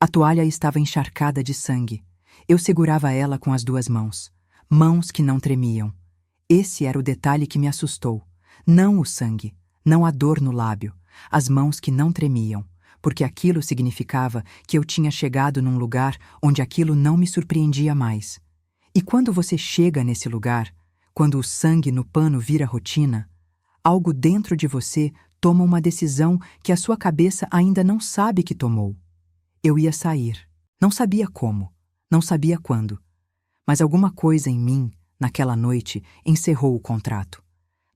A toalha estava encharcada de sangue. Eu segurava ela com as duas mãos. Mãos que não tremiam. Esse era o detalhe que me assustou. Não o sangue, não a dor no lábio. As mãos que não tremiam, porque aquilo significava que eu tinha chegado num lugar onde aquilo não me surpreendia mais. E quando você chega nesse lugar, quando o sangue no pano vira rotina, algo dentro de você toma uma decisão que a sua cabeça ainda não sabe que tomou. Eu ia sair. Não sabia como, não sabia quando. Mas alguma coisa em mim, naquela noite, encerrou o contrato.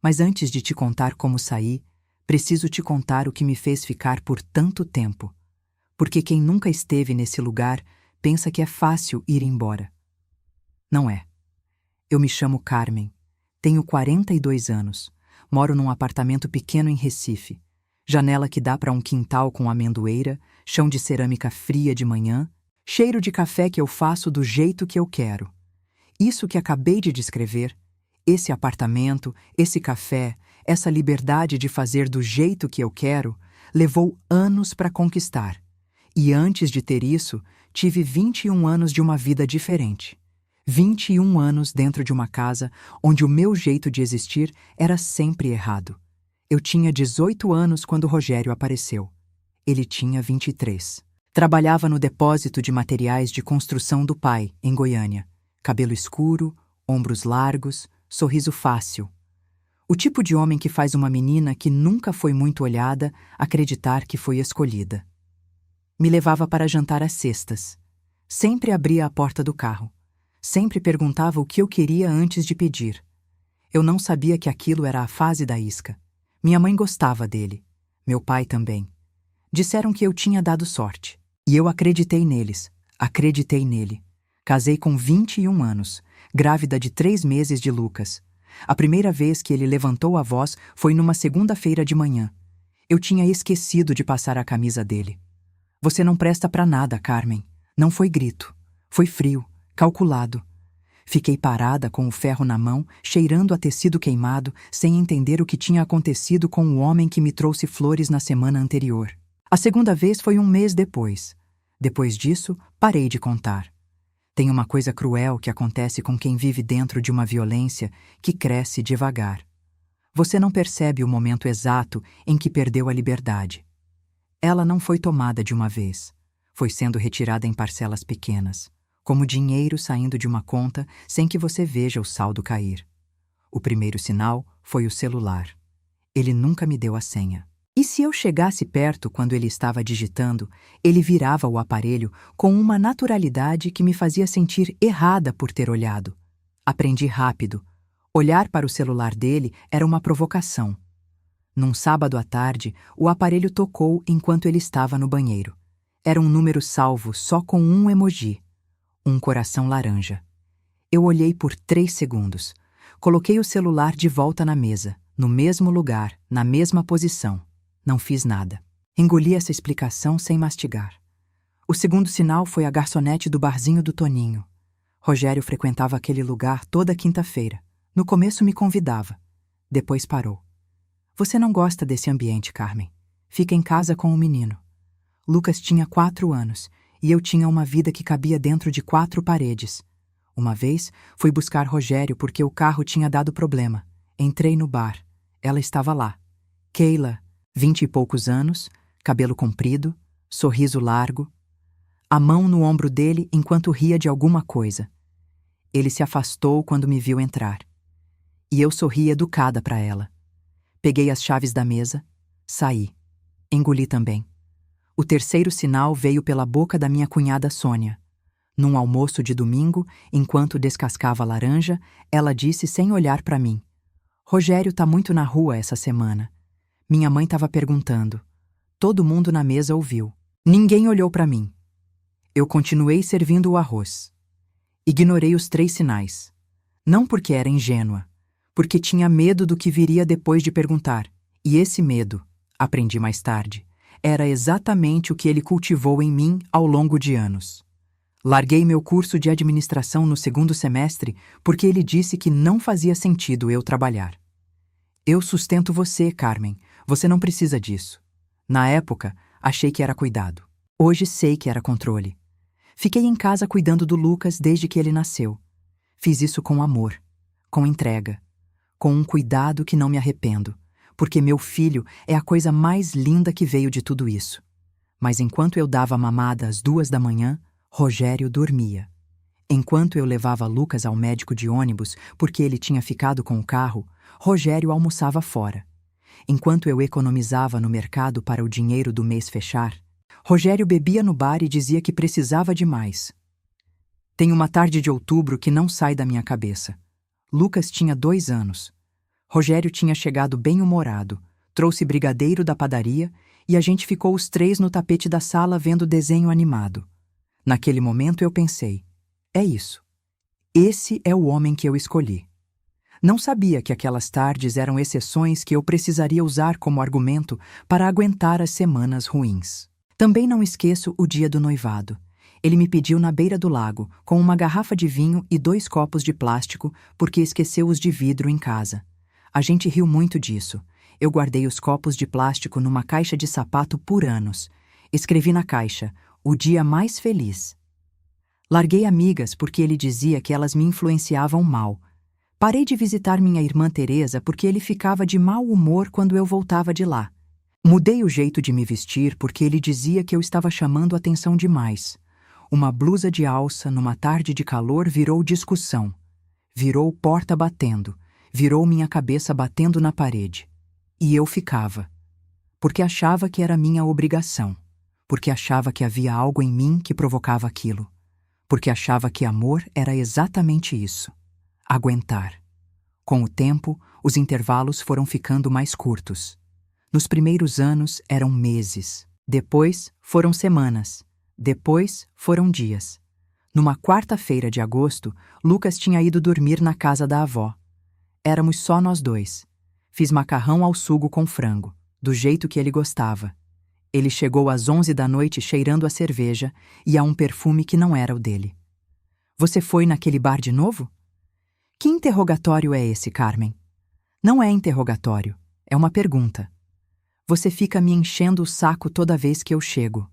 Mas antes de te contar como saí, preciso te contar o que me fez ficar por tanto tempo. Porque quem nunca esteve nesse lugar pensa que é fácil ir embora. Não é. Eu me chamo Carmen. Tenho 42 anos. Moro num apartamento pequeno em Recife. Janela que dá para um quintal com amendoeira, chão de cerâmica fria de manhã, cheiro de café que eu faço do jeito que eu quero. Isso que acabei de descrever, esse apartamento, esse café, essa liberdade de fazer do jeito que eu quero, levou anos para conquistar. E antes de ter isso, tive 21 anos de uma vida diferente. 21 anos dentro de uma casa onde o meu jeito de existir era sempre errado. Eu tinha 18 anos quando Rogério apareceu. Ele tinha 23. Trabalhava no depósito de materiais de construção do pai, em Goiânia. Cabelo escuro, ombros largos, sorriso fácil. O tipo de homem que faz uma menina que nunca foi muito olhada acreditar que foi escolhida. Me levava para jantar às sextas. Sempre abria a porta do carro. Sempre perguntava o que eu queria antes de pedir. Eu não sabia que aquilo era a fase da isca. Minha mãe gostava dele. Meu pai também. Disseram que eu tinha dado sorte. E eu acreditei neles. Acreditei nele. Casei com 21 anos, grávida de 3 meses de Lucas. A primeira vez que ele levantou a voz foi numa segunda-feira de manhã. Eu tinha esquecido de passar a camisa dele. Você não presta pra nada, Carmen. Não foi grito. Foi frio, calculado. Fiquei parada com o ferro na mão, cheirando a tecido queimado, sem entender o que tinha acontecido com o homem que me trouxe flores na semana anterior. A segunda vez foi um mês depois. Depois disso, parei de contar. Tem uma coisa cruel que acontece com quem vive dentro de uma violência que cresce devagar. Você não percebe o momento exato em que perdeu a liberdade. Ela não foi tomada de uma vez. Foi sendo retirada em parcelas pequenas, como dinheiro saindo de uma conta sem que você veja o saldo cair. O primeiro sinal foi o celular. Ele nunca me deu a senha. E se eu chegasse perto quando ele estava digitando, ele virava o aparelho com uma naturalidade que me fazia sentir errada por ter olhado. Aprendi rápido. Olhar para o celular dele era uma provocação. Num sábado à tarde, o aparelho tocou enquanto ele estava no banheiro. Era um número salvo só com um emoji. Um coração laranja. Eu olhei por 3 segundos. Coloquei o celular de volta na mesa, no mesmo lugar, na mesma posição. Não fiz nada. Engoli essa explicação sem mastigar. O segundo sinal foi a garçonete do barzinho do Toninho. Rogério frequentava aquele lugar toda quinta-feira. No começo me convidava. Depois parou. Você não gosta desse ambiente, Carmen. Fica em casa com o menino. Lucas tinha 4 anos e eu tinha uma vida que cabia dentro de 4 paredes. Uma vez, fui buscar Rogério porque o carro tinha dado problema. Entrei no bar. Ela estava lá. Keila, 20 e poucos anos, cabelo comprido, sorriso largo. A mão no ombro dele enquanto ria de alguma coisa. Ele se afastou quando me viu entrar. E eu sorri educada para ela. Peguei as chaves da mesa, saí. Engoli também. O terceiro sinal veio pela boca da minha cunhada Sônia. Num almoço de domingo, enquanto descascava a laranja, ela disse sem olhar para mim: Rogério tá muito na rua essa semana. Minha mãe estava perguntando. Todo mundo na mesa ouviu. Ninguém olhou para mim. Eu continuei servindo o arroz. Ignorei os 3 sinais. Não porque era ingênua, porque tinha medo do que viria depois de perguntar. E esse medo, aprendi mais tarde, era exatamente o que ele cultivou em mim ao longo de anos. Larguei meu curso de administração no 2º semestre porque ele disse que não fazia sentido eu trabalhar. Eu sustento você, Carmen. Você não precisa disso. Na época, achei que era cuidado. Hoje sei que era controle. Fiquei em casa cuidando do Lucas desde que ele nasceu. Fiz isso com amor, com entrega, com um cuidado que não me arrependo, porque meu filho é a coisa mais linda que veio de tudo isso. Mas enquanto eu dava mamada às 2 da manhã, Rogério dormia. Enquanto eu levava Lucas ao médico de ônibus porque ele tinha ficado com o carro, Rogério almoçava fora. Enquanto eu economizava no mercado para o dinheiro do mês fechar, Rogério bebia no bar e dizia que precisava de mais. Tem uma tarde de outubro que não sai da minha cabeça. Lucas tinha 2 anos. Rogério tinha chegado bem-humorado, trouxe brigadeiro da padaria e a gente ficou os 3 no tapete da sala vendo desenho animado. Naquele momento eu pensei, é isso. Esse é o homem que eu escolhi. Não sabia que aquelas tardes eram exceções que eu precisaria usar como argumento para aguentar as semanas ruins. Também não esqueço o dia do noivado. Ele me pediu na beira do lago, com uma garrafa de vinho e 2 copos de plástico, porque esqueceu os de vidro em casa. A gente riu muito disso. Eu guardei os copos de plástico numa caixa de sapato por anos. Escrevi na caixa, o dia mais feliz. Larguei amigas porque ele dizia que elas me influenciavam mal. Parei de visitar minha irmã Teresa porque ele ficava de mau humor quando eu voltava de lá. Mudei o jeito de me vestir porque ele dizia que eu estava chamando atenção demais. Uma blusa de alça numa tarde de calor virou discussão. Virou porta batendo. Virou minha cabeça batendo na parede. E eu ficava. Porque achava que era minha obrigação. Porque achava que havia algo em mim que provocava aquilo. Porque achava que amor era exatamente isso. Aguentar. Com o tempo, os intervalos foram ficando mais curtos. Nos primeiros anos eram meses. Depois foram semanas. Depois foram dias. Numa quarta-feira de agosto, Lucas tinha ido dormir na casa da avó. Éramos só nós 2. Fiz macarrão ao sugo com frango, do jeito que ele gostava. Ele chegou às 11 da noite cheirando a cerveja e a um perfume que não era o dele. Você foi naquele bar de novo? Que interrogatório é esse, Carmen? Não é interrogatório, é uma pergunta. Você fica me enchendo o saco toda vez que eu chego.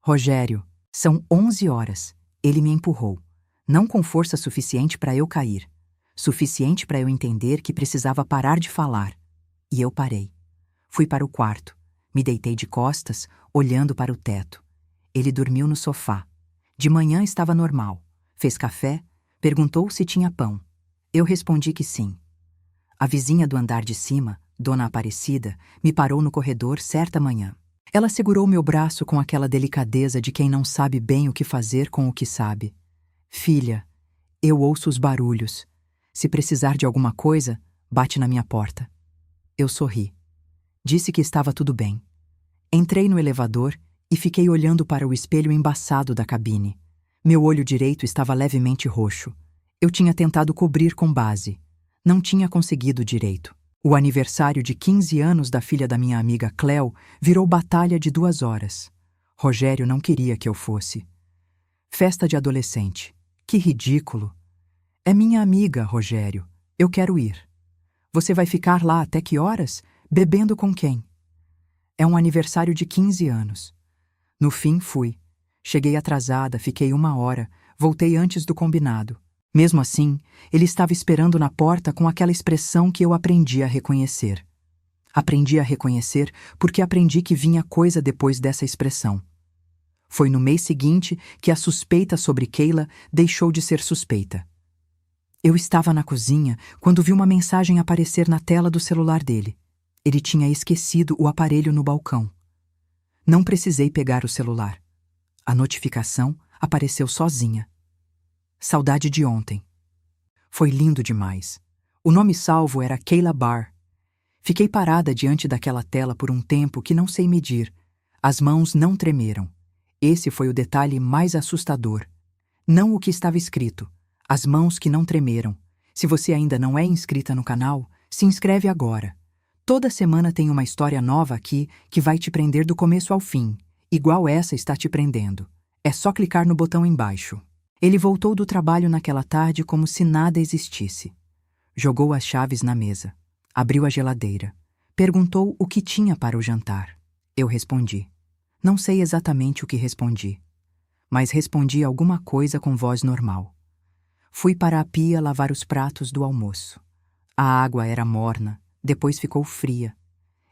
Rogério, são 11 horas. Ele me empurrou. Não com força suficiente para eu cair. Suficiente para eu entender que precisava parar de falar. E eu parei. Fui para o quarto. Me deitei de costas, olhando para o teto. Ele dormiu no sofá. De manhã estava normal. Fez café, perguntou se tinha pão. Eu respondi que sim. A vizinha do andar de cima, Dona Aparecida, me parou no corredor certa manhã. Ela segurou meu braço com aquela delicadeza de quem não sabe bem o que fazer com o que sabe. Filha, eu ouço os barulhos. Se precisar de alguma coisa, bate na minha porta. Eu sorri. Disse que estava tudo bem. Entrei no elevador e fiquei olhando para o espelho embaçado da cabine. Meu olho direito estava levemente roxo. Eu tinha tentado cobrir com base. Não tinha conseguido direito. O aniversário de 15 anos da filha da minha amiga Cleo virou batalha de 2 horas. Rogério não queria que eu fosse. Festa de adolescente. Que ridículo. É minha amiga, Rogério. Eu quero ir. Você vai ficar lá até que horas? Bebendo com quem? É um aniversário de 15 anos. No fim, fui. Cheguei atrasada, fiquei 1 hora, voltei antes do combinado. Mesmo assim, ele estava esperando na porta com aquela expressão que eu aprendi a reconhecer. Aprendi a reconhecer porque aprendi que vinha coisa depois dessa expressão. Foi no mês seguinte que a suspeita sobre Keila deixou de ser suspeita. Eu estava na cozinha quando vi uma mensagem aparecer na tela do celular dele. Ele tinha esquecido o aparelho no balcão. Não precisei pegar o celular. A notificação apareceu sozinha. Saudade de ontem. Foi lindo demais. O nome salvo era Keila Barr. Fiquei parada diante daquela tela por um tempo que não sei medir. As mãos não tremeram. Esse foi o detalhe mais assustador. Não o que estava escrito. As mãos que não tremeram. Se você ainda não é inscrita no canal, se inscreve agora. Toda semana tem uma história nova aqui que vai te prender do começo ao fim, igual essa está te prendendo. É só clicar no botão embaixo. Ele voltou do trabalho naquela tarde como se nada existisse. Jogou as chaves na mesa. Abriu a geladeira. Perguntou o que tinha para o jantar. Eu respondi. Não sei exatamente o que respondi, mas respondi alguma coisa com voz normal. Fui para a pia lavar os pratos do almoço. A água era morna, depois ficou fria.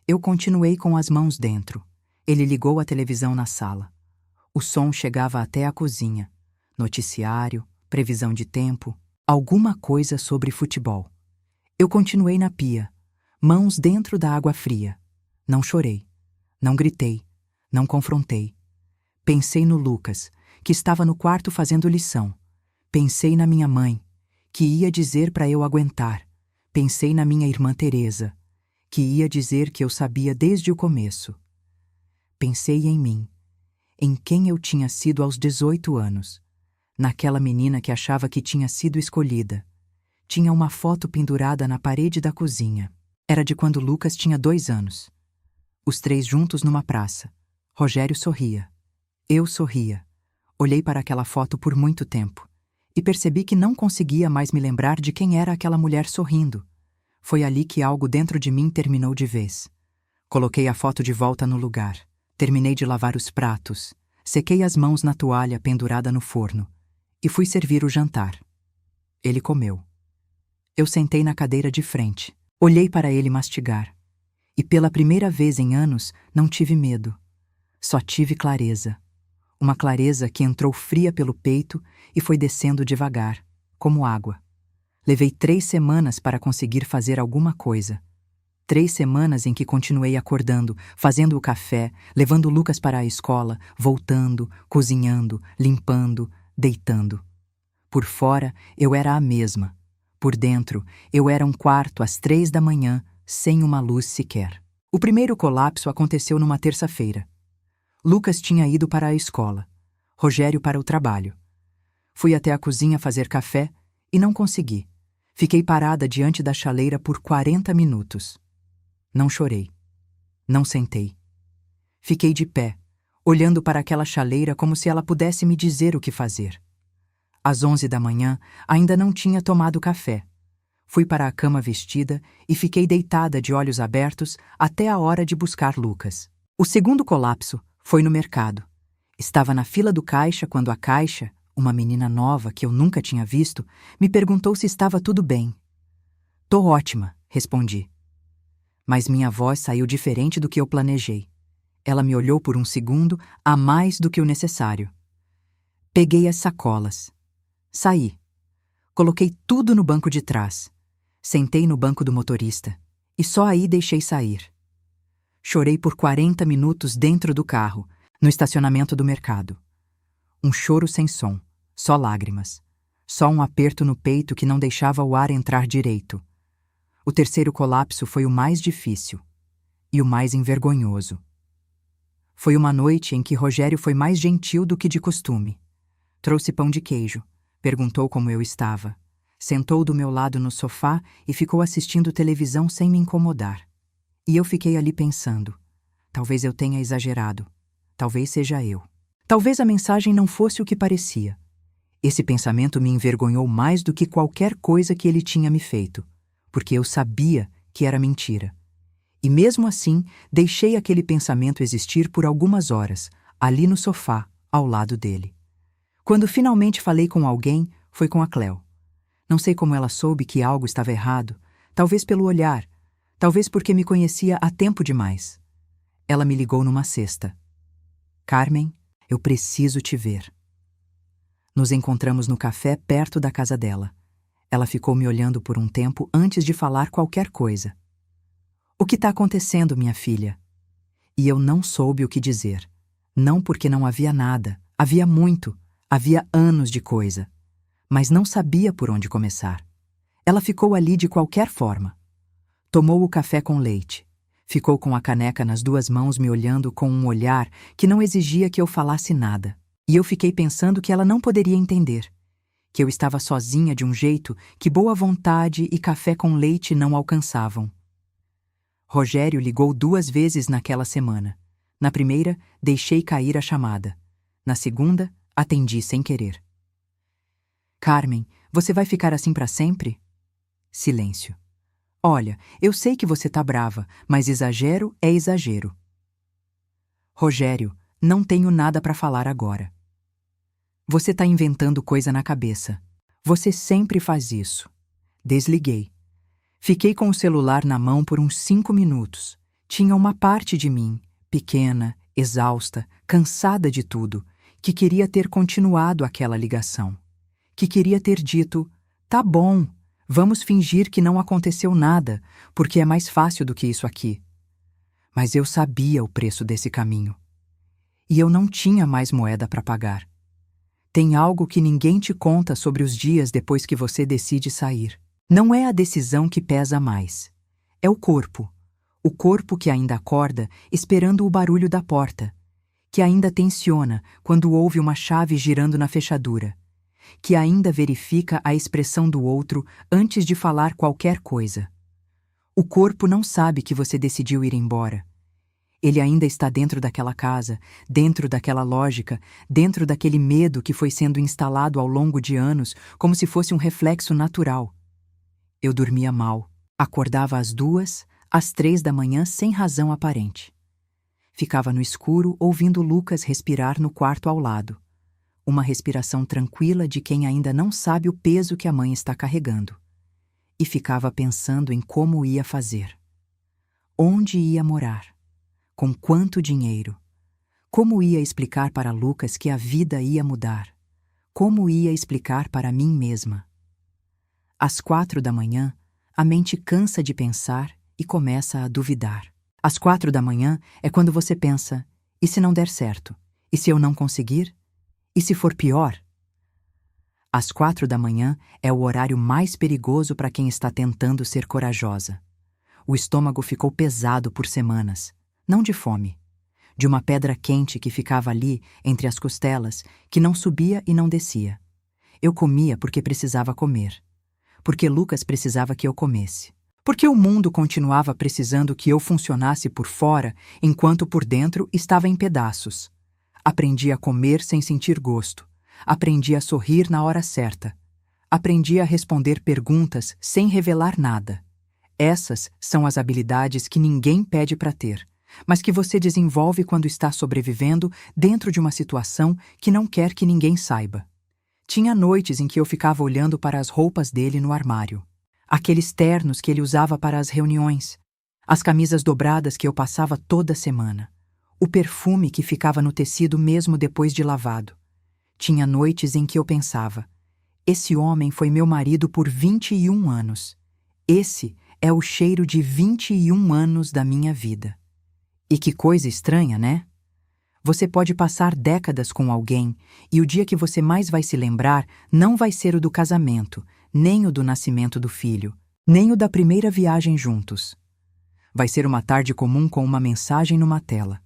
Eu continuei com as mãos dentro. Ele ligou a televisão na sala. O som chegava até a cozinha. Noticiário, previsão de tempo, alguma coisa sobre futebol. Eu continuei na pia, mãos dentro da água fria. Não chorei, não gritei, não confrontei. Pensei no Lucas, que estava no quarto fazendo lição. Pensei na minha mãe, que ia dizer para eu aguentar. Pensei na minha irmã Teresa, que ia dizer que eu sabia desde o começo. Pensei em mim, em quem eu tinha sido aos 18 anos, naquela menina que achava que tinha sido escolhida. Tinha uma foto pendurada na parede da cozinha. Era de quando Lucas tinha 2 anos. Os 3 juntos numa praça. Rogério sorria. Eu sorria. Olhei para aquela foto por muito tempo e percebi que não conseguia mais me lembrar de quem era aquela mulher sorrindo. Foi ali que algo dentro de mim terminou de vez. Coloquei a foto de volta no lugar. Terminei de lavar os pratos. Sequei as mãos na toalha pendurada no forno e fui servir o jantar. Ele comeu. Eu sentei na cadeira de frente. Olhei para ele mastigar. E pela primeira vez em anos, não tive medo. Só tive clareza. Uma clareza que entrou fria pelo peito e foi descendo devagar, como água. Levei 3 semanas para conseguir fazer alguma coisa. 3 semanas em que continuei acordando, fazendo o café, levando o Lucas para a escola, voltando, cozinhando, limpando, deitando. Por fora, eu era a mesma. Por dentro, eu era um quarto às 3 da manhã, sem uma luz sequer. O primeiro colapso aconteceu numa terça-feira. Lucas tinha ido para a escola, Rogério para o trabalho. Fui até a cozinha fazer café e não consegui. Fiquei parada diante da chaleira por 40 minutos. Não chorei. Não sentei. Fiquei de pé, olhando para aquela chaleira como se ela pudesse me dizer o que fazer. Às 11 da manhã, ainda não tinha tomado café. Fui para a cama vestida e fiquei deitada de olhos abertos até a hora de buscar Lucas. O segundo colapso foi no mercado. Estava na fila do caixa quando a caixa, uma menina nova que eu nunca tinha visto, me perguntou se estava tudo bem. "Tô ótima", respondi. Mas minha voz saiu diferente do que eu planejei. Ela me olhou por um segundo, a mais do que o necessário. Peguei as sacolas. Saí. Coloquei tudo no banco de trás. Sentei no banco do motorista. E só aí deixei sair. Chorei por 40 minutos dentro do carro, no estacionamento do mercado. Um choro sem som, só lágrimas. Só um aperto no peito que não deixava o ar entrar direito. O terceiro colapso foi o mais difícil. E o mais envergonhoso. Foi uma noite em que Rogério foi mais gentil do que de costume. Trouxe pão de queijo. Perguntou como eu estava. Sentou do meu lado no sofá e ficou assistindo televisão sem me incomodar. E eu fiquei ali pensando. Talvez eu tenha exagerado. Talvez seja eu. Talvez a mensagem não fosse o que parecia. Esse pensamento me envergonhou mais do que qualquer coisa que ele tinha me feito, porque eu sabia que era mentira. E mesmo assim, deixei aquele pensamento existir por algumas horas, ali no sofá, ao lado dele. Quando finalmente falei com alguém, foi com a Cleo. Não sei como ela soube que algo estava errado, talvez pelo olhar, talvez porque me conhecia há tempo demais. Ela me ligou numa sexta. "Carmen, eu preciso te ver." Nos encontramos no café perto da casa dela. Ela ficou me olhando por um tempo antes de falar qualquer coisa. "O que está acontecendo, minha filha?" E eu não soube o que dizer. Não porque não havia nada, havia muito. Havia anos de coisa, mas não sabia por onde começar. Ela ficou ali de qualquer forma. Tomou o café com leite. Ficou com a caneca nas 2 mãos me olhando com um olhar que não exigia que eu falasse nada. E eu fiquei pensando que ela não poderia entender. Que eu estava sozinha de um jeito que boa vontade e café com leite não alcançavam. Rogério ligou 2 vezes naquela semana. Na primeira, deixei cair a chamada. Na segunda, atendi sem querer. "Carmen, você vai ficar assim para sempre?" Silêncio. "Olha, eu sei que você tá brava, mas exagero é exagero." "Rogério, Não tenho nada para falar agora. Você tá inventando coisa na cabeça. Você sempre faz isso. Desliguei. Fiquei com o celular na mão por uns 5 minutos. Tinha uma parte de mim, pequena, exausta, cansada de tudo, que queria ter continuado aquela ligação. Que queria ter dito: tá bom, vamos fingir que não aconteceu nada, porque é mais fácil do que isso aqui. Mas eu sabia o preço desse caminho. E eu não tinha mais moeda para pagar. Tem algo que ninguém te conta sobre os dias depois que você decide sair. Não é a decisão que pesa mais. É o corpo. O corpo que ainda acorda esperando o barulho da porta, que ainda tensiona quando ouve uma chave girando na fechadura, que ainda verifica a expressão do outro antes de falar qualquer coisa. O corpo não sabe que você decidiu ir embora. Ele ainda está dentro daquela casa, dentro daquela lógica, dentro daquele medo que foi sendo instalado ao longo de anos como se fosse um reflexo natural. Eu dormia mal. Acordava às 2, às 3 da manhã sem razão aparente. Ficava no escuro ouvindo Lucas respirar no quarto ao lado. Uma respiração tranquila de quem ainda não sabe o peso que a mãe está carregando. E ficava pensando em como ia fazer. Onde ia morar? Com quanto dinheiro? Como ia explicar para Lucas que a vida ia mudar? Como ia explicar para mim mesma? Às 4 da manhã, a mente cansa de pensar e começa a duvidar. Às 4 da manhã é quando você pensa: e se não der certo? E se eu não conseguir? E se for pior? Às 4 da manhã é o horário mais perigoso para quem está tentando ser corajosa. O estômago ficou pesado por semanas. Não de fome, de uma pedra quente que ficava ali entre as costelas, que não subia e não descia. Eu comia porque precisava comer, porque Lucas precisava que eu comesse, porque o mundo continuava precisando que eu funcionasse por fora enquanto por dentro estava em pedaços. Aprendi a comer sem sentir gosto, aprendi a sorrir na hora certa, aprendi a responder perguntas sem revelar nada. Essas são as habilidades que ninguém pede para ter, mas que você desenvolve quando está sobrevivendo dentro de uma situação que não quer que ninguém saiba. Tinha noites em que eu ficava olhando para as roupas dele no armário. Aqueles ternos que ele usava para as reuniões. As camisas dobradas que eu passava toda semana. O perfume que ficava no tecido mesmo depois de lavado. Tinha noites em que eu pensava: esse homem foi meu marido por 21 anos. Esse é o cheiro de 21 anos da minha vida. E que coisa estranha, né? Você pode passar décadas com alguém e o dia que você mais vai se lembrar não vai ser o do casamento, nem o do nascimento do filho, nem o da primeira viagem juntos. Vai ser uma tarde comum com uma mensagem numa tela.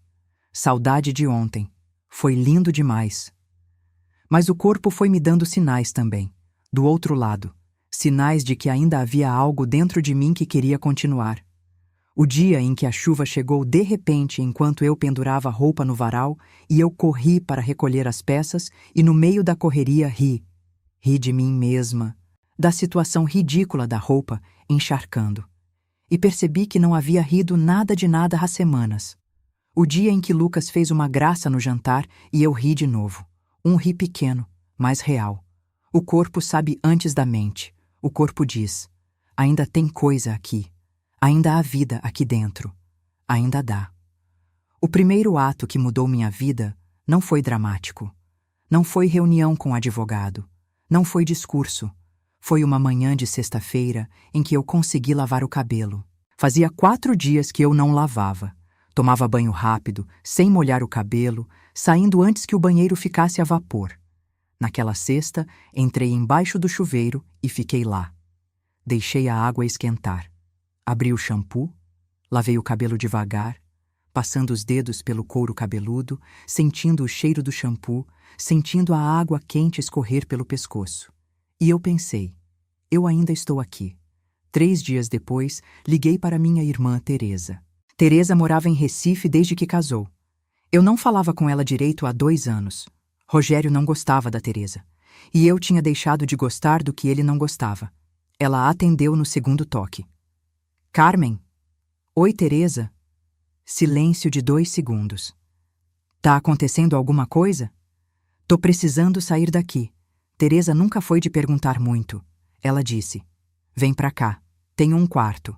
Saudade de ontem. Foi lindo demais. Mas o corpo foi me dando sinais também, do outro lado. Sinais de que ainda havia algo dentro de mim que queria continuar. O dia em que a chuva chegou de repente enquanto eu pendurava a roupa no varal e eu corri para recolher as peças e no meio da correria ri. Ri de mim mesma, da situação ridícula da roupa encharcando. E percebi que não havia rido nada de nada há semanas. O dia em que Lucas fez uma graça no jantar e eu ri de novo. Um ri pequeno, mas real. O corpo sabe antes da mente. O corpo diz: ainda tem coisa aqui. Ainda há vida aqui dentro. Ainda dá. O primeiro ato que mudou minha vida não foi dramático. Não foi reunião com o advogado. Não foi discurso. Foi uma manhã de sexta-feira em que eu consegui lavar o cabelo. Fazia 4 dias que eu não lavava. Tomava banho rápido, sem molhar o cabelo, saindo antes que o banheiro ficasse a vapor. Naquela sexta, entrei embaixo do chuveiro e fiquei lá. Deixei a água esquentar. Abri o shampoo, lavei o cabelo devagar, passando os dedos pelo couro cabeludo, sentindo o cheiro do shampoo, sentindo a água quente escorrer pelo pescoço. E eu pensei: eu ainda estou aqui. 3 dias depois, liguei para minha irmã Teresa. Teresa morava em Recife desde que casou. Eu não falava com ela direito há 2 anos. Rogério não gostava da Teresa. E eu tinha deixado de gostar do que ele não gostava. Ela atendeu no segundo toque. Carmen? Oi, Teresa? Silêncio de 2 segundos. Tá acontecendo alguma coisa? Tô precisando sair daqui. Teresa nunca foi de perguntar muito. Ela disse: vem pra cá, tenho um quarto.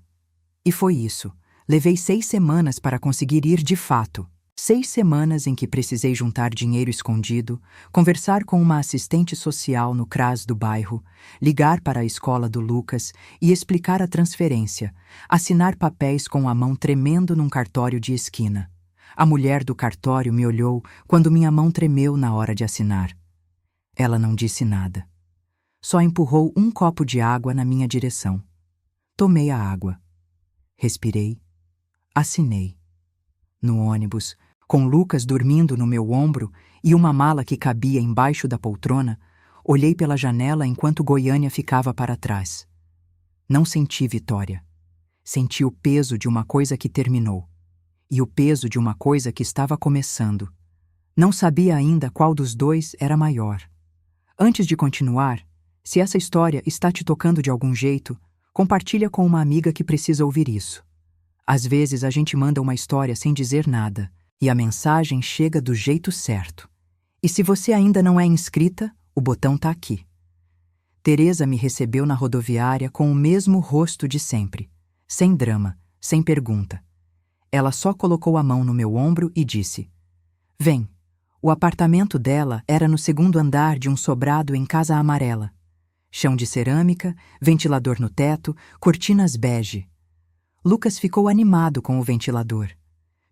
E foi isso. Levei 6 semanas para conseguir ir de fato. 6 semanas em que precisei juntar dinheiro escondido, conversar com uma assistente social no CRAS do bairro, ligar para a escola do Lucas e explicar a transferência, assinar papéis com a mão tremendo num cartório de esquina. A mulher do cartório me olhou quando minha mão tremeu na hora de assinar. Ela não disse nada. Só empurrou um copo de água na minha direção. Tomei a água. Respirei. Assinei. No ônibus, com Lucas dormindo no meu ombro e uma mala que cabia embaixo da poltrona, olhei pela janela enquanto Goiânia ficava para trás. Não senti vitória. Senti o peso de uma coisa que terminou e o peso de uma coisa que estava começando. Não sabia ainda qual dos dois era maior. Antes de continuar, se essa história está te tocando de algum jeito, compartilha com uma amiga que precisa ouvir isso. Às vezes a gente manda uma história sem dizer nada, e a mensagem chega do jeito certo. E se você ainda não é inscrita, o botão tá aqui. Teresa me recebeu na rodoviária com o mesmo rosto de sempre, sem drama, sem pergunta. Ela só colocou a mão no meu ombro e disse: vem. O apartamento dela era no 2º andar de um sobrado em Casa Amarela. Chão de cerâmica, ventilador no teto, cortinas bege. Lucas ficou animado com o ventilador.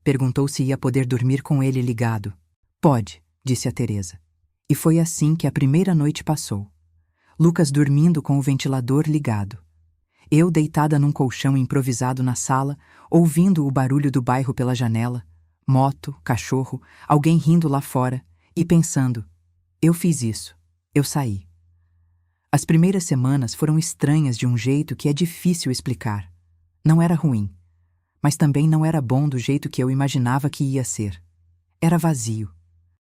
Perguntou se ia poder dormir com ele ligado. Pode, disse a Teresa. E foi assim que a primeira noite passou. Lucas dormindo com o ventilador ligado. Eu deitada num colchão improvisado na sala, ouvindo o barulho do bairro pela janela, moto, cachorro, alguém rindo lá fora, e pensando: eu fiz isso, eu saí. As primeiras semanas foram estranhas de um jeito que é difícil explicar. Não era ruim, mas também não era bom do jeito que eu imaginava que ia ser. Era vazio.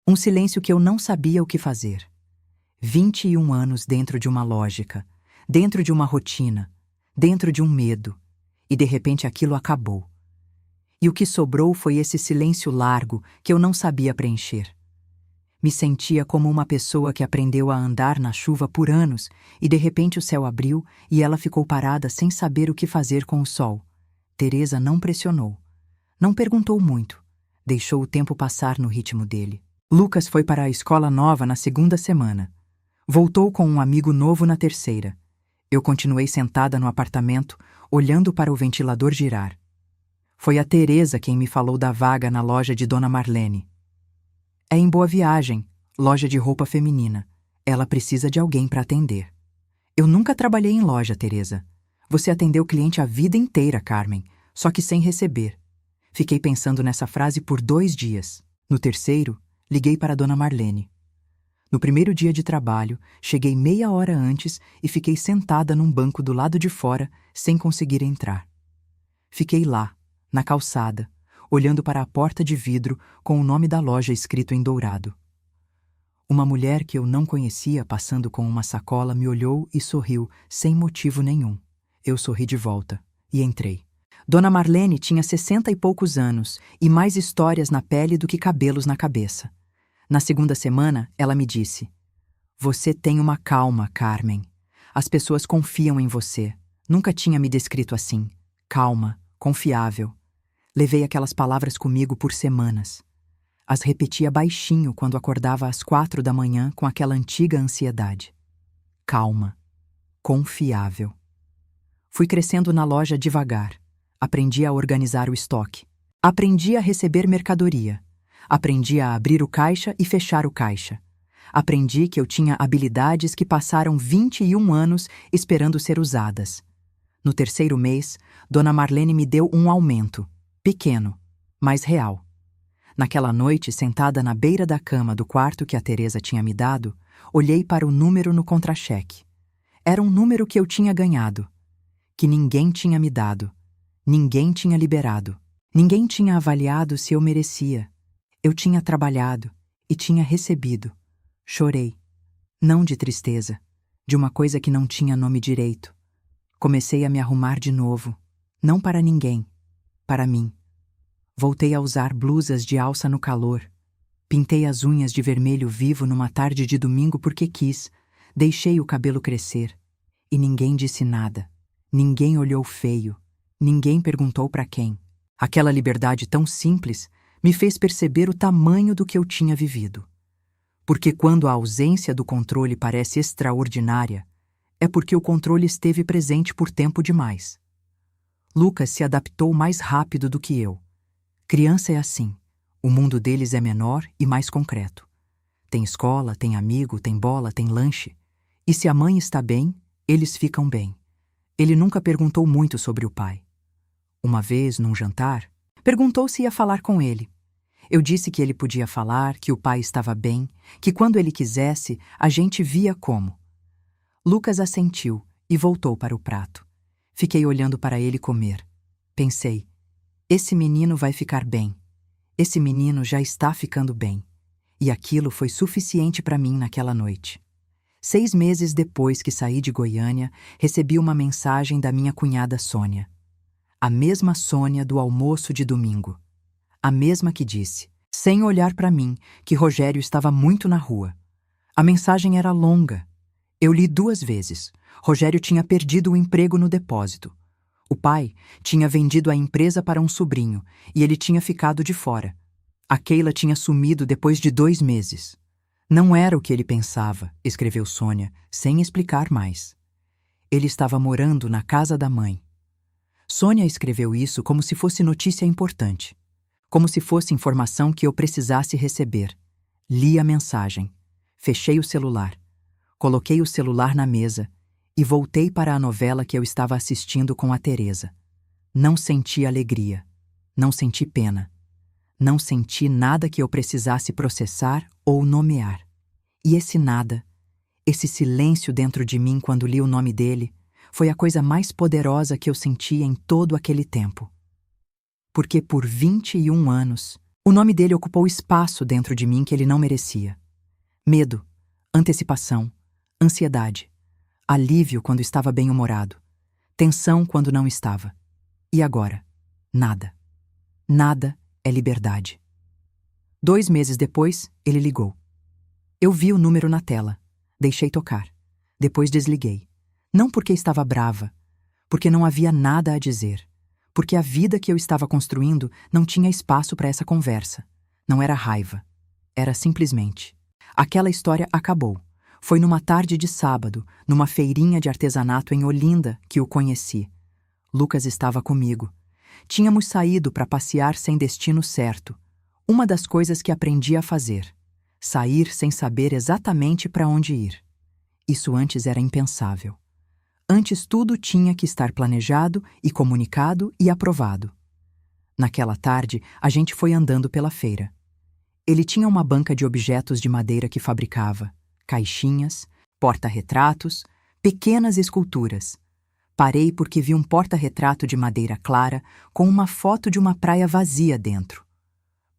Um silêncio que eu não sabia o que fazer. 21 anos dentro de uma lógica, dentro de uma rotina, dentro de um medo, e de repente aquilo acabou. E o que sobrou foi esse silêncio largo que eu não sabia preencher. Me sentia como uma pessoa que aprendeu a andar na chuva por anos e de repente o céu abriu e ela ficou parada sem saber o que fazer com o sol. Teresa não pressionou. Não perguntou muito. Deixou o tempo passar no ritmo dele. Lucas foi para a escola nova na 2ª semana. Voltou com um amigo novo na 3ª. Eu continuei sentada no apartamento, olhando para o ventilador girar. Foi a Teresa quem me falou da vaga na loja de Dona Marlene. É em Boa Viagem, loja de roupa feminina. Ela precisa de alguém para atender. Eu nunca trabalhei em loja, Teresa. Você atendeu cliente a vida inteira, Carmen, só que sem receber. Fiquei pensando nessa frase por 2 dias. No 3º, liguei para Dona Marlene. No primeiro dia de trabalho, cheguei meia hora antes e fiquei sentada num banco do lado de fora, sem conseguir entrar. Fiquei lá, na calçada, olhando para a porta de vidro com o nome da loja escrito em dourado. Uma mulher que eu não conhecia passando com uma sacola me olhou e sorriu, sem motivo nenhum. Eu sorri de volta e entrei. Dona Marlene tinha 60 e poucos anos e mais histórias na pele do que cabelos na cabeça. Na 2ª semana, ela me disse: você tem uma calma, Carmen. As pessoas confiam em você. Nunca tinha me descrito assim. Calma, confiável. Levei aquelas palavras comigo por semanas. As repetia baixinho quando acordava às 4 da manhã com aquela antiga ansiedade. Calma. Confiável. Fui crescendo na loja devagar. Aprendi a organizar o estoque. Aprendi a receber mercadoria. Aprendi a abrir o caixa e fechar o caixa. Aprendi que eu tinha habilidades que passaram 21 anos esperando ser usadas. No 3º mês, Dona Marlene me deu um aumento. Pequeno, mas real. Naquela noite, sentada na beira da cama do quarto que a Teresa tinha me dado, olhei para o número no contra-cheque. Era um número que eu tinha ganhado, que ninguém tinha me dado, ninguém tinha liberado, ninguém tinha avaliado se eu merecia. Eu tinha trabalhado e tinha recebido. Chorei. Não de tristeza, de uma coisa que não tinha nome direito. Comecei a me arrumar de novo, não para ninguém, para mim. Voltei a usar blusas de alça no calor. Pintei as unhas de vermelho vivo numa tarde de domingo porque quis. Deixei o cabelo crescer. E ninguém disse nada. Ninguém olhou feio. Ninguém perguntou para quem. Aquela liberdade tão simples me fez perceber o tamanho do que eu tinha vivido. Porque quando a ausência do controle parece extraordinária, é porque o controle esteve presente por tempo demais. Lucas se adaptou mais rápido do que eu. Criança é assim. O mundo deles é menor e mais concreto. Tem escola, tem amigo, tem bola, tem lanche. E se a mãe está bem, eles ficam bem. Ele nunca perguntou muito sobre o pai. Uma vez, num jantar, perguntou se ia falar com ele. Eu disse que ele podia falar, que o pai estava bem, que quando ele quisesse, a gente via como. Lucas assentiu e voltou para o prato. Fiquei olhando para ele comer. Pensei, esse menino vai ficar bem. Esse menino já está ficando bem. E aquilo foi suficiente para mim naquela noite. 6 meses depois que saí de Goiânia, recebi uma mensagem da minha cunhada Sônia. A mesma Sônia do almoço de domingo. A mesma que disse, sem olhar para mim, que Rogério estava muito na rua. A mensagem era longa. Eu li 2 vezes. Rogério tinha perdido o emprego no depósito. O pai tinha vendido a empresa para um sobrinho e ele tinha ficado de fora. A Keila tinha sumido depois de 2 meses. Não era o que ele pensava, escreveu Sônia, sem explicar mais. Ele estava morando na casa da mãe. Sônia escreveu isso como se fosse notícia importante. Como se fosse informação que eu precisasse receber. Li a mensagem. Fechei o celular. Coloquei o celular na mesa e voltei para a novela que eu estava assistindo com a Teresa. Não senti alegria. Não senti pena. Não senti nada que eu precisasse processar ou nomear. E esse nada, esse silêncio dentro de mim quando li o nome dele, foi a coisa mais poderosa que eu senti em todo aquele tempo. Porque por 21 anos, o nome dele ocupou espaço dentro de mim que ele não merecia. Medo, antecipação, ansiedade, alívio quando estava bem-humorado, tensão quando não estava. E agora? Nada. Nada é liberdade. 2 meses depois, ele ligou. Eu vi o número na tela. Deixei tocar. Depois desliguei. Não porque estava brava, porque não havia nada a dizer. Porque a vida que eu estava construindo não tinha espaço para essa conversa. Não era raiva. Era simplesmente. Aquela história acabou. Foi numa tarde de sábado, numa feirinha de artesanato em Olinda, que o conheci. Lucas estava comigo. Tínhamos saído para passear sem destino certo. Uma das coisas que aprendi a fazer. Sair sem saber exatamente para onde ir. Isso antes era impensável. Antes tudo tinha que estar planejado e comunicado e aprovado. Naquela tarde, a gente foi andando pela feira. Ele tinha uma banca de objetos de madeira que fabricava. Caixinhas, porta-retratos, pequenas esculturas. Parei porque vi um porta-retrato de madeira clara com uma foto de uma praia vazia dentro.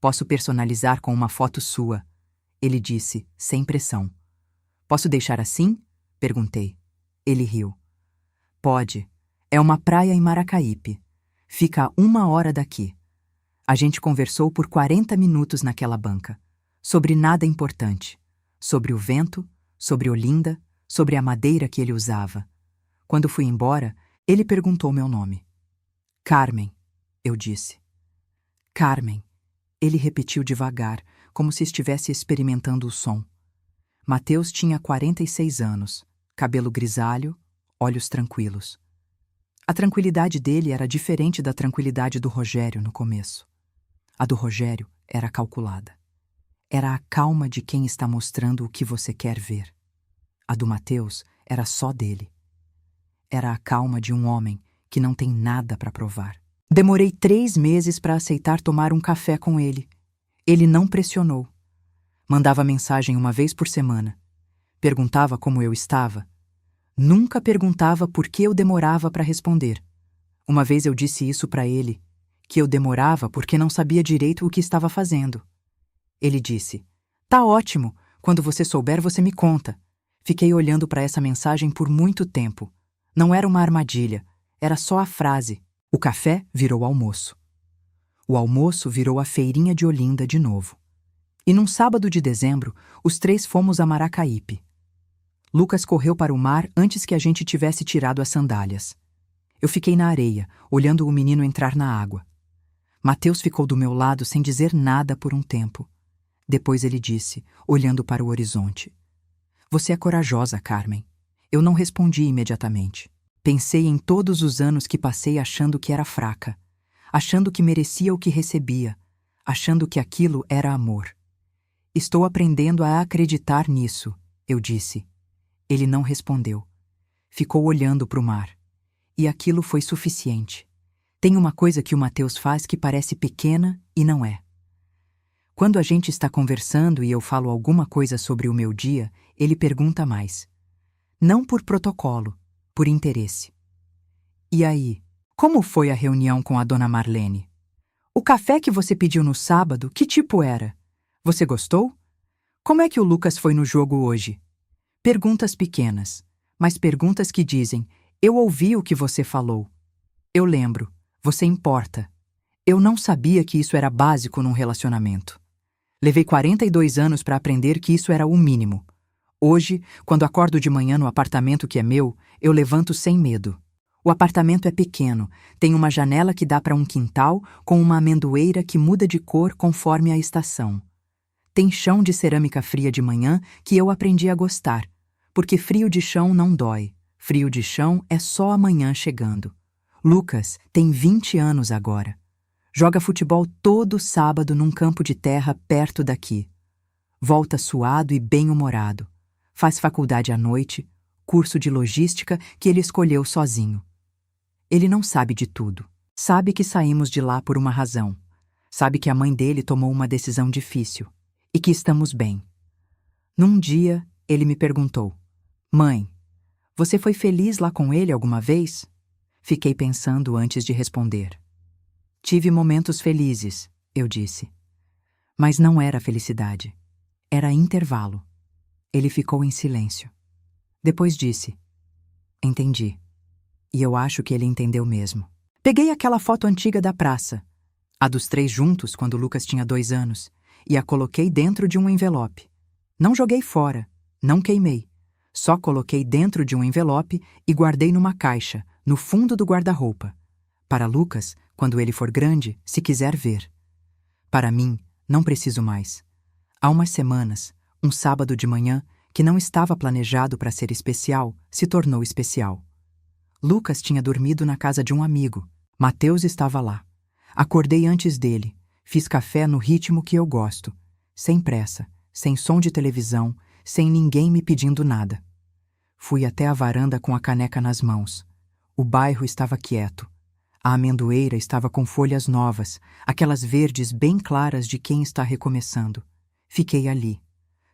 Posso personalizar com uma foto sua, ele disse, sem pressão. Posso deixar assim? Perguntei. Ele riu. Pode. É uma praia em Maracaípe. Fica a 1 hora daqui. A gente conversou por 40 minutos naquela banca. Sobre nada importante. Sobre o vento, sobre Olinda, sobre a madeira que ele usava. Quando fui embora, ele perguntou meu nome. Carmen, eu disse. Carmen. Ele repetiu devagar, como se estivesse experimentando o som. Mateus tinha 46 anos, cabelo grisalho, olhos tranquilos. A tranquilidade dele era diferente da tranquilidade do Rogério no começo. A do Rogério era calculada. Era a calma de quem está mostrando o que você quer ver. A do Mateus era só dele. Era a calma de um homem que não tem nada para provar. Demorei 3 meses para aceitar tomar um café com ele. Ele não pressionou. Mandava mensagem 1 vez por semana. Perguntava como eu estava. Nunca perguntava por que eu demorava para responder. Uma vez eu disse isso para ele, que eu demorava porque não sabia direito o que estava fazendo. Ele disse, tá ótimo, quando você souber você me conta. Fiquei olhando para essa mensagem por muito tempo. Não era uma armadilha, era só a frase. O café virou almoço. O almoço virou a feirinha de Olinda de novo. E num sábado de dezembro, os três fomos a Maracaípe. Lucas correu para o mar antes que a gente tivesse tirado as sandálias. Eu fiquei na areia, olhando o menino entrar na água. Mateus ficou do meu lado sem dizer nada por um tempo. Depois ele disse, olhando para o horizonte: "Você é corajosa, Carmen." Eu não respondi imediatamente. Pensei em todos os anos que passei achando que era fraca, achando que merecia o que recebia, achando que aquilo era amor. "Estou aprendendo a acreditar nisso", eu disse. Ele não respondeu. Ficou olhando para o mar. E aquilo foi suficiente. Tem uma coisa que o Mateus faz que parece pequena e não é. Quando a gente está conversando e eu falo alguma coisa sobre o meu dia, ele pergunta mais. Não por protocolo, por interesse. "E aí, como foi a reunião com a dona Marlene? O café que você pediu no sábado, que tipo era? Você gostou? Como é que o Lucas foi no jogo hoje?" Perguntas pequenas, mas perguntas que dizem: "Eu ouvi o que você falou. Eu lembro, você importa." Eu não sabia que isso era básico num relacionamento. Levei 42 anos para aprender que isso era o mínimo. Hoje, quando acordo de manhã no apartamento que é meu, eu levanto sem medo. O apartamento é pequeno, tem uma janela que dá para um quintal com uma amendoeira que muda de cor conforme a estação. Tem chão de cerâmica fria de manhã que eu aprendi a gostar, porque frio de chão não dói. Frio de chão é só amanhã chegando. Lucas tem 20 anos agora. Joga futebol todo sábado num campo de terra perto daqui. Volta suado e bem-humorado. Faz faculdade à noite, curso de logística que ele escolheu sozinho. Ele não sabe de tudo. Sabe que saímos de lá por uma razão. Sabe que a mãe dele tomou uma decisão difícil. E que estamos bem. Num dia, ele me perguntou: "Mãe, você foi feliz lá com ele alguma vez?" Fiquei pensando antes de responder. "Tive momentos felizes", eu disse. Mas não era felicidade. Era intervalo. Ele ficou em silêncio. Depois disse: "Entendi." E eu acho que ele entendeu mesmo. Peguei aquela foto antiga da praça, a dos três juntos quando Lucas tinha 2 anos, e a coloquei dentro de um envelope. Não joguei fora, não queimei. Só coloquei dentro de um envelope e guardei numa caixa, no fundo do guarda-roupa. Para Lucas, quando ele for grande, se quiser ver. Para mim, não preciso mais. Há umas semanas, um sábado de manhã, que não estava planejado para ser especial, se tornou especial. Lucas tinha dormido na casa de um amigo. Mateus estava lá. Acordei antes dele. Fiz café no ritmo que eu gosto. Sem pressa, sem som de televisão, sem ninguém me pedindo nada. Fui até a varanda com a caneca nas mãos. O bairro estava quieto. A amendoeira estava com folhas novas, aquelas verdes bem claras de quem está recomeçando. Fiquei ali.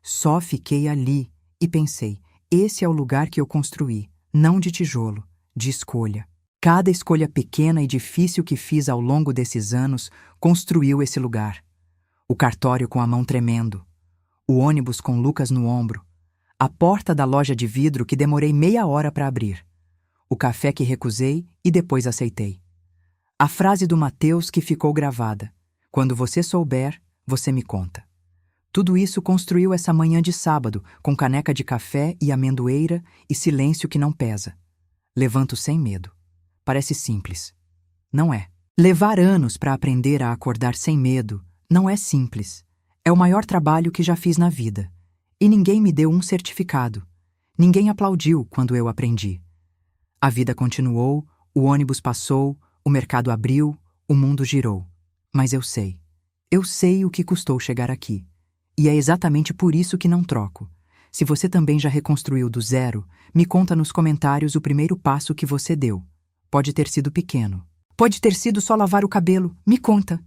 Só fiquei ali e pensei: esse é o lugar que eu construí, não de tijolo, de escolha. Cada escolha pequena e difícil que fiz ao longo desses anos construiu esse lugar. O cartório com a mão tremendo. O ônibus com Lucas no ombro. A porta da loja de vidro que demorei meia hora para abrir. O café que recusei e depois aceitei. A frase do Mateus que ficou gravada: "Quando você souber, você me conta." Tudo isso construiu essa manhã de sábado, com caneca de café e amendoeira e silêncio que não pesa. Levanto sem medo. Parece simples. Não é. Levar anos para aprender a acordar sem medo não é simples. É o maior trabalho que já fiz na vida. E ninguém me deu um certificado. Ninguém aplaudiu quando eu aprendi. A vida continuou, o ônibus passou, o mercado abriu, o mundo girou. Mas eu sei. Eu sei o que custou chegar aqui. E é exatamente por isso que não troco. Se você também já reconstruiu do zero, me conta nos comentários o primeiro passo que você deu. Pode ter sido pequeno. Pode ter sido só lavar o cabelo. Me conta.